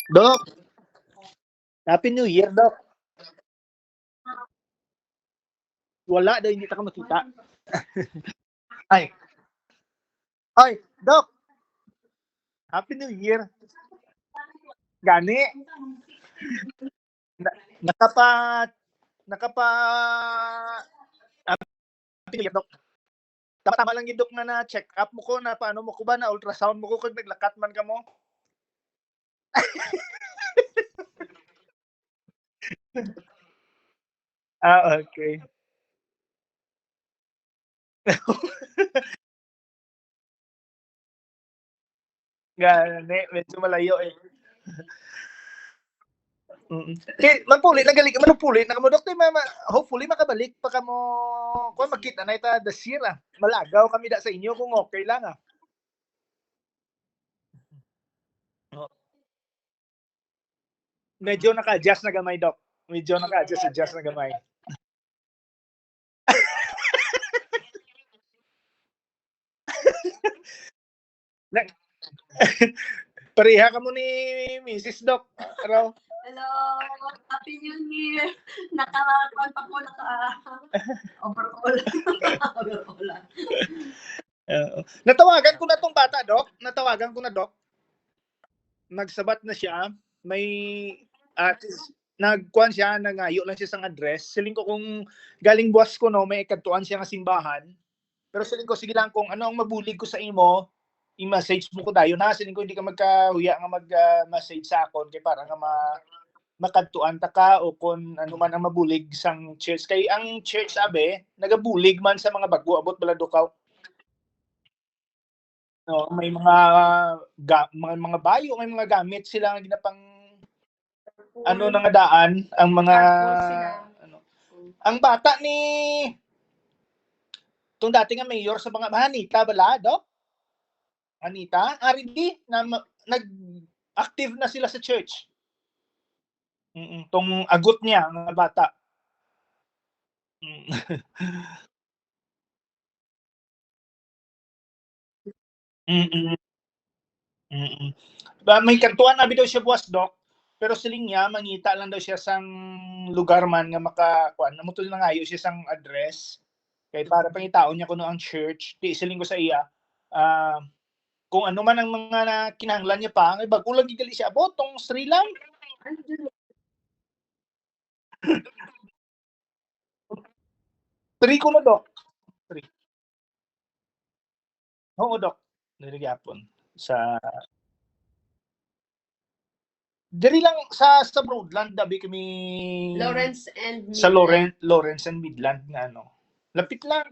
Dok, Happy New Year, Dok. Wala daw, hindi ta ka makita. Ay, ay, Dok, Happy New Year. Gani, na, nakapa, nakapa, Happy New Year, Dok. Tama lang yung Dok na check up mo ko, na paano mo ko ba, na ultrasound mo ko kung naglakat man ka mo. Okay. Gani, medyo malayo eh. Magpulit na gali ka manupulit na kamo doktor hopefully makabalik pa kamo kung makita na ita this year ah. Malagaw kami da sa inyo kung okay lang ah. Oh, medyo naka-adjust na gamay dok. Medyo naka-adjust na gamay. Na, pareha ka mo ni Mrs. Doc. Raw. Hello, Happy New Year. Naka-kuan pa ko, overall. Overall. Natawagan ko na tong bata, Doc. Natawagan ko na, Doc. Nagsabat na siya. May nagkuan siya, nangayo lang siya sang address. Siling ko kung galing buwas ko no, may ikadtuan siya nga simbahan. Pero siling ko, sige lang kung ano ang mabulig ko sa imo, i-message mo ko dayon na. Siling ko hindi ka magkahuya nga mag-message sa akon kay para nga makadtuan ta ka o kung ano man ang mabulig sang church. Kay ang church sabi, nagabulig man sa mga bago abot baladukaw. No, may mga bayo, may mga gamit sila nga ginapang ano nang daan ang mga ano. Ang bata ni tung dati nga mayor sa mga Anita bala, Dok? Anita, di na nag-active na sila sa church. Tong agot niya ng bata. Mm. Mm. May kantuan abi daw siya buwas dok, pero siling niya mangita lang daw siya sang lugar man nga makakuan. Namutol na ngayo siya sang address. Kay para pangitaon niya kuno ang church. Di siling ko sa iya. Kung ano man ang mga kinahanglan niya pa, ay bago lang gigali siya abot tong Sri lang. Tri ko na dok. Tri. Oo dok. Dili gyapon sa diri lang sa Broadland dabi kami Lawrence and sa Midland. Lawrence and Midland nga ano. Lapit lang.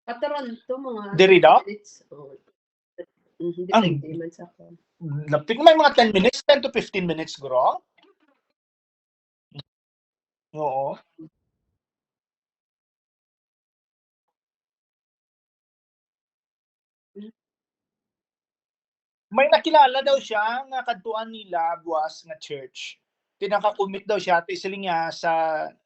Sa Toronto, mga Diri daw? minutes. Oh. Depende man sa ako. Lapit may mga 10 minutes, 10 to 15 minutes guro. Oo. May nakilala daw siya nga kadtuan nila buwas nga church. Tinaka-commit daw siya ti siling niya sa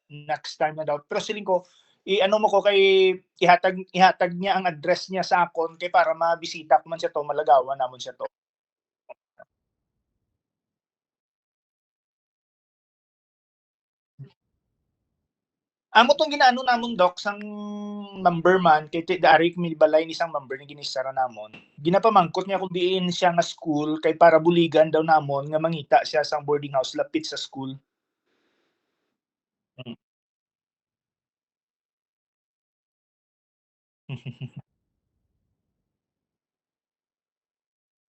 next time na daw. Pero siling ko i-ano mo ko kay ihatag niya ang address niya sa akon kay para mabisita ko man siya to, malagawan namon siya to. Amo tong ginaano namon dok sang number man kay dari mi balay ni isang number ni ginisara namon. Ginapamangkot niya kung diin siya nga school kay para buligan daw namon nga mangita siya sang boarding house lapit sa school. Mm.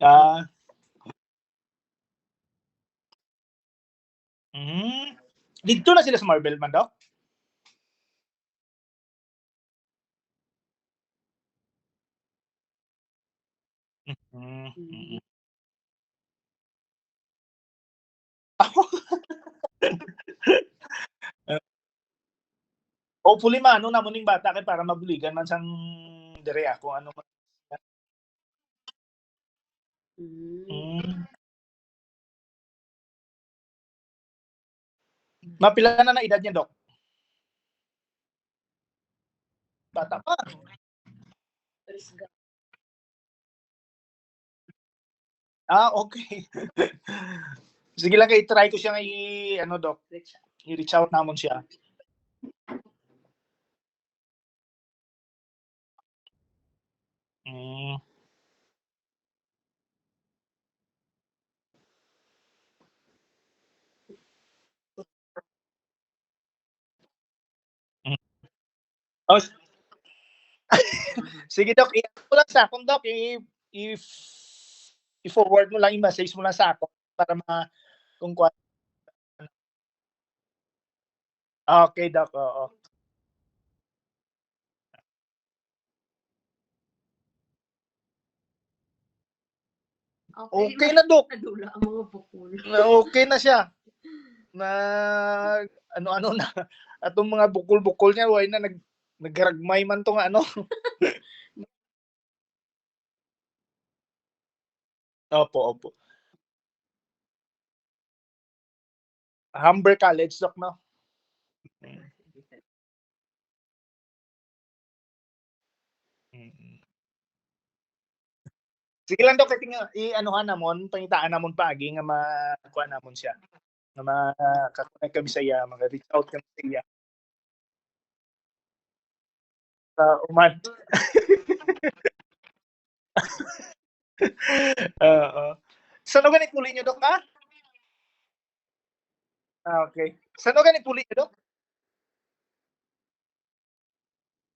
Ah, mm. Dito na sila sa Marble man dok? Mm. Mm. Hopefully maano namon ning bata kay para mabuligan man sang dire ako ano man. Mm. Mapila na edad niya dok? Bata pa. Okay. Sige lang, i-try ko siyang ano, Doc, i-reach out namon siya. Mm. Mm. Oh, sige, Doc, i-ano mo lang sa akin, Doc, if i-forward mo lang, i-message mo lang sa ako para kung okay, Doc, oo. Okay na, Doc. Nadula ang mga bukol. Okay na siya. Na ano-ano na atong mga bukol-bukol niya way na naggaragmay man tong ano. Opo, opo. Humber College, Doc, no? Mm. Sige lang, Doc, kay i-anuhan namon, pangitaan namon paagi nga makuha namon siya. Nga makakonect kami sa iya, mga-reach out kami sa iya. Sa uman. Oo. Saan gani puli niyo, Doc, ah? Okay. Saan gani puli niyo, Doc?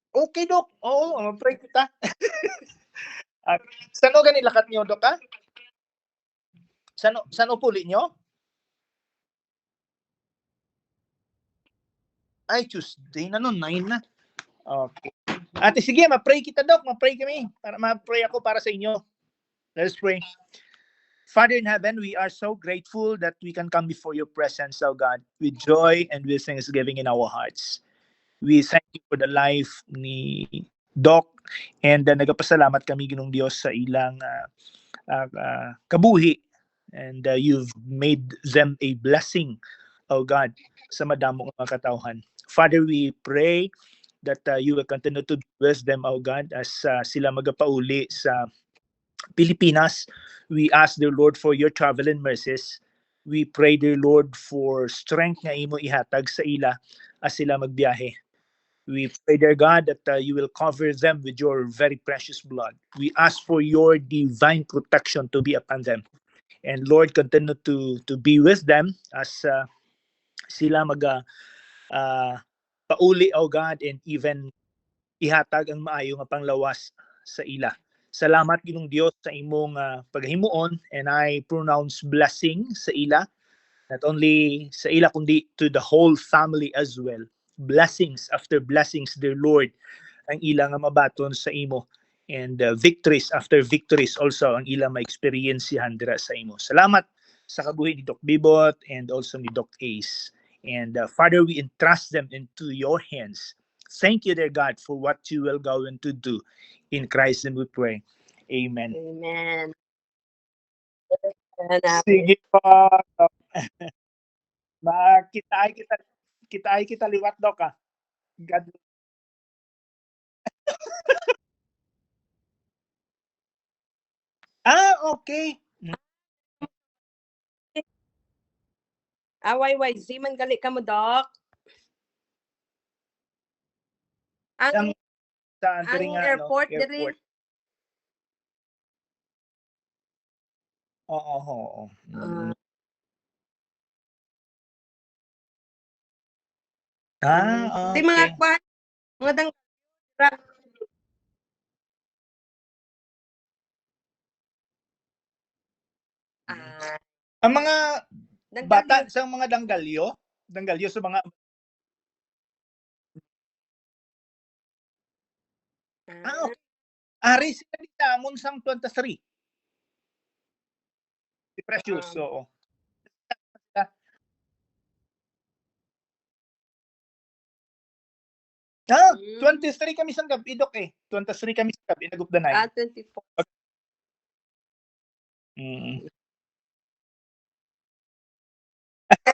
Okay, Doc. Oo, ma-pray kita. At saan gani lakat niyo, Doc, ah? Saan puli niyo? Ay, Tuesday na nun, 9 na. Okay. Ate, sige, ma-pray kita, Doc. Ma-pray kami. Ma-pray ako para sa inyo. Let's pray. Father in heaven, we are so grateful that we can come before your presence, oh God, with joy and with thanksgiving in our hearts. We thank you for the life ni Doc, and nagapasalamat kami, Ginong Diyos, sa ilang kabuhi, and you've made them a blessing, oh God, sa madamong mga katauhan. Father, we pray that you will continue to bless them, oh God, as sila magapauli sa Pilipinas. We ask, dear Lord, for your travel and mercies. We pray, dear Lord, for strength nga imo ihatag sa ila as sila magbiyahe. We pray, dear God, that you will cover them with your very precious blood. We ask for your divine protection to be upon them. And Lord, continue to be with them as sila pauli, oh God, and even ihatag ang maayo nga panglawas sa ila. Salamat, Ginong Dios, sa imong paghimuon, and I pronounce blessing sa ila, not only sa ila kundi to the whole family as well. Blessings after blessings, dear Lord, ang ila nga mabaton sa imo, and victories after victories also ang ila ma-experience dira sa imo. Salamat sa kabuhi ni Doc Bibot and also ni Doc Ace. And Father, we entrust them into your hands. Thank you, dear God, for what you will go to do. In Christ and we pray. Amen. Amen. Sige pa. Kita liwat, Doc, ah. God. Okay. YYZ man gali ka mo, Doc. Ang airport, diri. Oo. Di mga Okay. kwan, mga dang Ang mga bata sa mga danggalyo sa mga okay. Ari sila ni Damon sang 23. Si Precious, oo. 23 kami sa gabi, Dok, eh. 23 kami sa gabi, nag of the night. 24.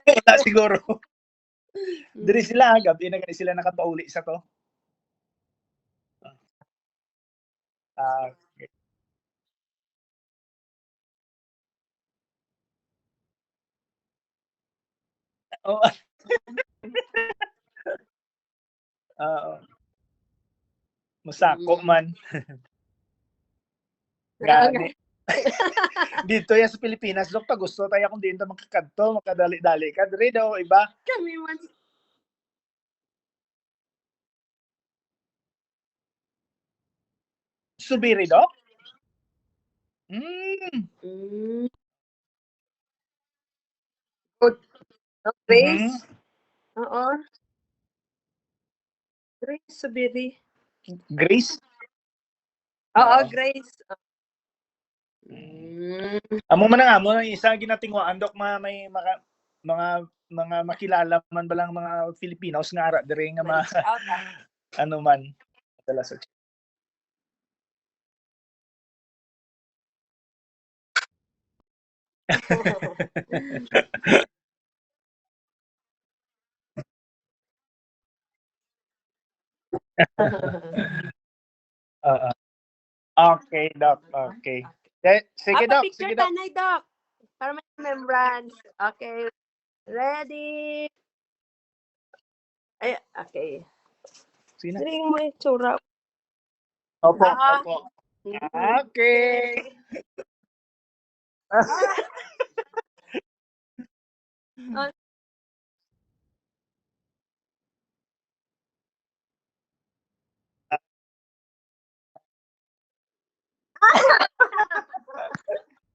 Wala siguro. Diri sila, gabi na sila nakapauli sa to. Oo. Oo. Masako man. Gani. Dito yan sa Pilipinas, Dok, pag gusto tayo kung dito makakadto, makadali-dali ka. Diri daw, iba. Kami man. Subiri, Dok? Mm. Mm. Good. Oh, Grace? Oo. Grace Subiri. Grace? Oo, Oo. Grace. Mm. Amo man nga mo isa ginatingwaan, Dok, may mga makilala man balang mga Filipinos nga ara diri nga ano man dala sa Oo. Okay, Doc. Okay. Sige, Doc. Picture Sige, Doc. tanay, Doc. Para may remembrance. Okay. Ready? Ay, okay. Sige na. Sino mo yung tsura? Opo, Ah. opo. Okay. Ah.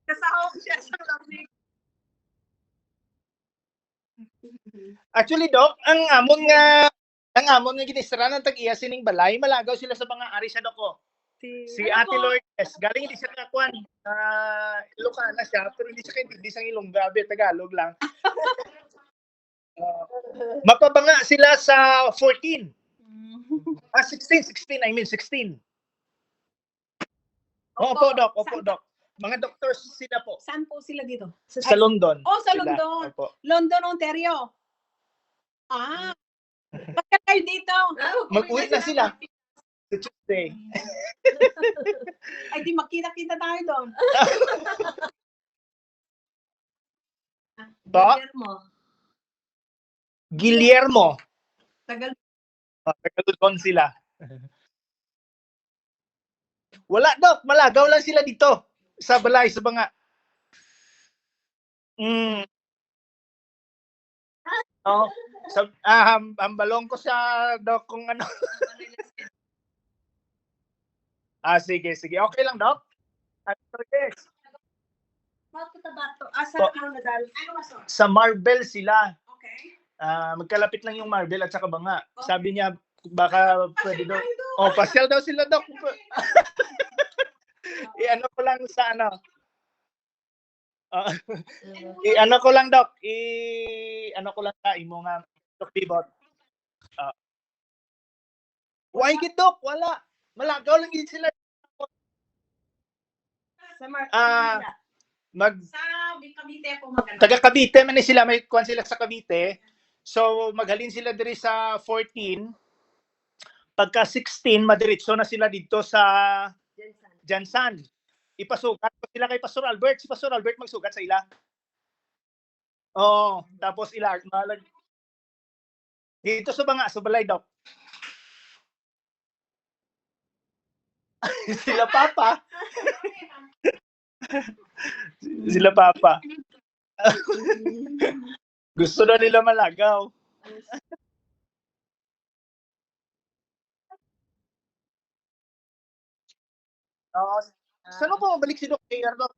Kasahog siya sa lamig. Actually, Doc, ang amon nga ginisra ng tag-iya sining balay, malagaw sila sa mga ari sa Doc ko. Si Ate Lourdes, galing hindi siya kakuan. Ilocana siya, pero hindi siya Ilongga, Tagalog lang. Mapabanga sila sa 14. 16. I mean 16. Opo, Doc. Opo, Doc. Mga doctors sila po. Saan po sila dito? Sa London. Oh, sa sila. London. Opo. London, Ontario. Ah. Bakit kayo dito? Mag-uwi na sila. Sa Tuesday. Ay, di makita-kita tayo doon. Ba? Guillermo. Tagal. Tagalog sila. Wala, Doc. Malagaw lang sila dito. Sa balay, sa banga. Oh, hambalong ko sa Doc kung ano. Sige. Okay lang, Doc? Yes. Sa Marvel sila. Okay. Magkalapit lang yung Marvel at saka banga. Okay. Sabi niya, baka pwede daw. Pasyal daw sila, Doc. I-ano ko lang sa ano. I-ano ko lang, Doc. I-ano ko lang sa imo nga Doc Bibot. Why gid, Doc? Wala. Malagaw lang gid sila. Sa Cavite po maganda. Taga Cavite man sila, may kuan sila sa Cavite. So maghalin sila diri sa 14. Pagka 16 madiretso na sila dito sa Jansan. Ipasugat ko sila kay Pastor Albert. Si Pastor Albert magsugat sa ila. Tapos malag dito sa banga, sa balay, Doc. Sila Papa. Sila Papa. Gusto na nila malagaw. Saan po mabalik si Doc Air, Doc?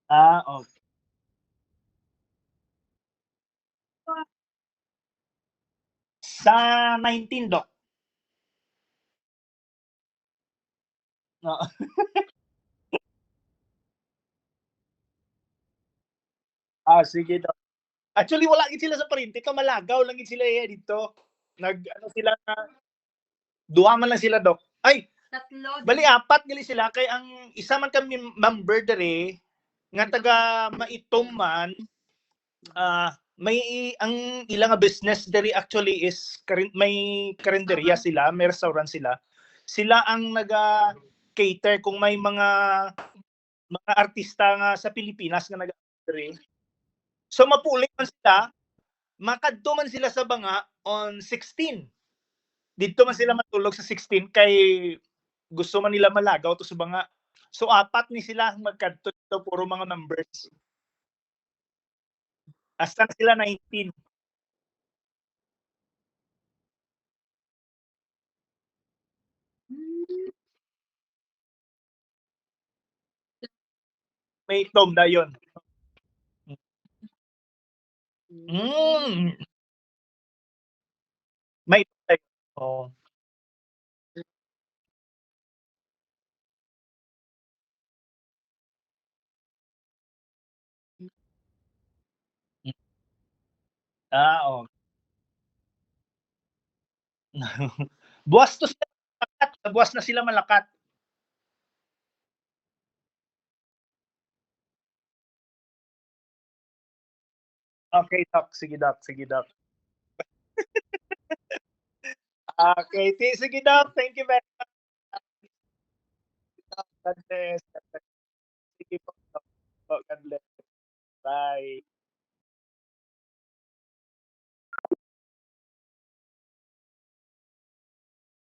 Okay. Sa 19, Doc. Sige, Doc. Actually, wala gid sila sa parinti. Ito, malagaw lang gid sila dito. Sila na, duha man lang sila, Doc. Ay, tatlo. Bali, 4 gali sila. Kay ang isa man kami member dere, nga taga Maitom man, may ang ilang nga business diri actually is may karinderya sila, may restaurant sila. Sila ang naga-cater kung may mga artista nga sa Pilipinas nga naga-diri. So mapulik man sila, makadto man sila sa Banga on 16. Dito man sila matulog sa 16 kay gusto man nila malagaw to sa Banga. So apat ni sila magkadto dito, puro mga members. Hasta sila 19. May Tom dayon. May Tom dayon. Oh. Oh. Buwas to sila malakat. Buwas na sila malakat. Okay, Doc. Sige, Doc. Sige, Doc. Okay. Sige, Doc. Thank you very much. God bless. Sige po. God bless. Bye.